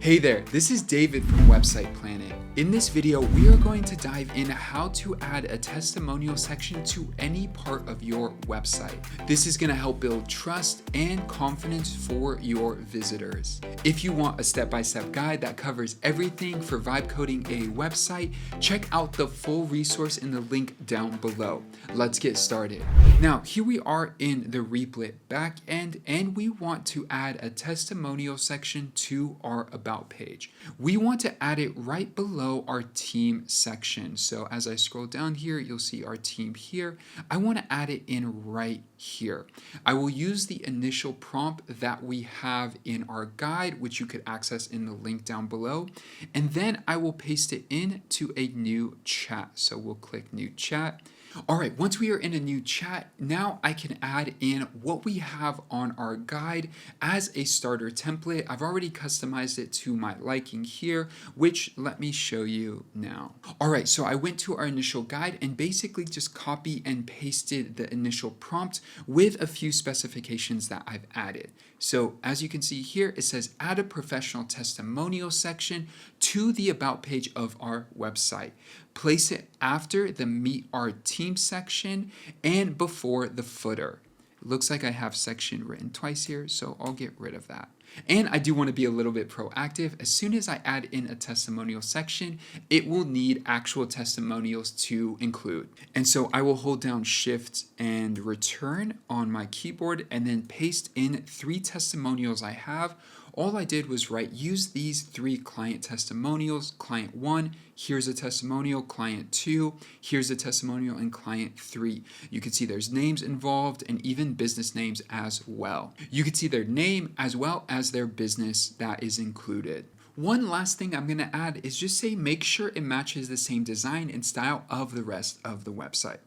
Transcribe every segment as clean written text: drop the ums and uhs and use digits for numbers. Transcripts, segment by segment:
Hey there, this is David from Website Planning. In this video, we are going to dive into how to add a testimonial section to any part of your website. This is going to help build trust and confidence for your visitors. If you want a step-by-step guide that covers everything for vibe coding a website, check out the full resource in the link down below. Let's get started. Now, here we are in the Replit backend, and we want to add a testimonial section to our About page. We want to add it right below our team section. So as I scroll down here, you'll see our team here. I want to add it in right here. I will use the initial prompt that we have in our guide, which you could access in the link down below. And then I will paste it into a new chat. So we'll click new chat. All right, once we are in a new chat, now I can add in what we have on our guide as a starter template. I've already customized it to my liking here, which let me show you now. All right, so I went to our initial guide and basically just copy and pasted the initial prompt with a few specifications that I've added. So as you can see here, it says add a professional testimonial section to the About page of our website. Place it after the Meet Our Team section and before the footer. It looks like I have section written twice here, so I'll get rid of that. And I do want to be a little bit proactive. As soon as I add in a testimonial section, it will need actual testimonials to include. And so I will hold down Shift and Return on my keyboard and then paste in 3 testimonials I have. All I did was use these 3 client testimonials. Client 1, here's a testimonial. Client 2, here's a testimonial. And client 3. You can see there's names involved and even business names as well. You can see their name as well as their business that is included. One last thing I'm going to add is just say make sure it matches the same design and style of the rest of the website.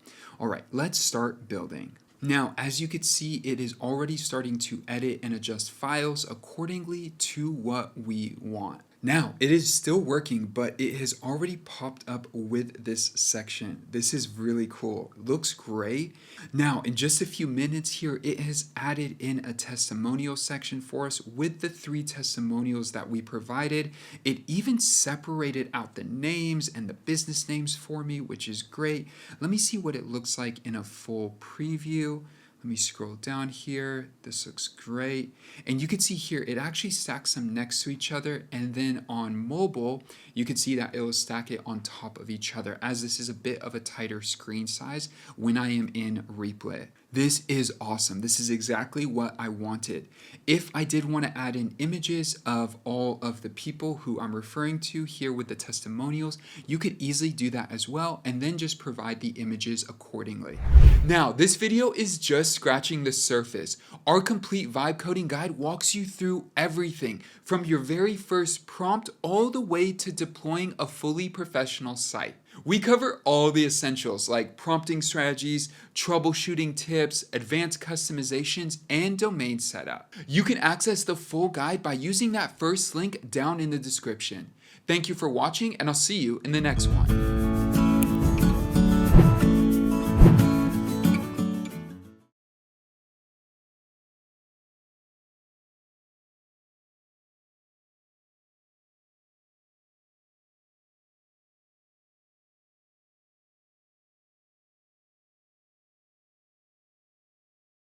All right, let's start building. Now, as you can see, it is already starting to edit and adjust files accordingly to what we want. Now, it is still working, but it has already popped up with this section. This is really cool. It looks great. Now, in just a few minutes here, it has added in a testimonial section for us with the 3 testimonials that we provided. It even separated out the names and the business names for me, which is great. Let me see what it looks like in a full preview. Let me scroll down here. This looks great. And you can see here, it actually stacks them next to each other. And then on mobile, you can see that it will stack it on top of each other, as this is a bit of a tighter screen size when I am in Replit. This is awesome. This is exactly what I wanted. If I did want to add in images of all of the people who I'm referring to here with the testimonials, you could easily do that as well, and then just provide the images accordingly. Now, this video is just scratching the surface. Our complete vibe coding guide walks you through everything from your very first prompt all the way to deploying a fully professional site. We cover all the essentials like prompting strategies, troubleshooting tips, advanced customizations, and domain setup. You can access the full guide by using that first link down in the description. Thank you for watching, and I'll see you in the next one.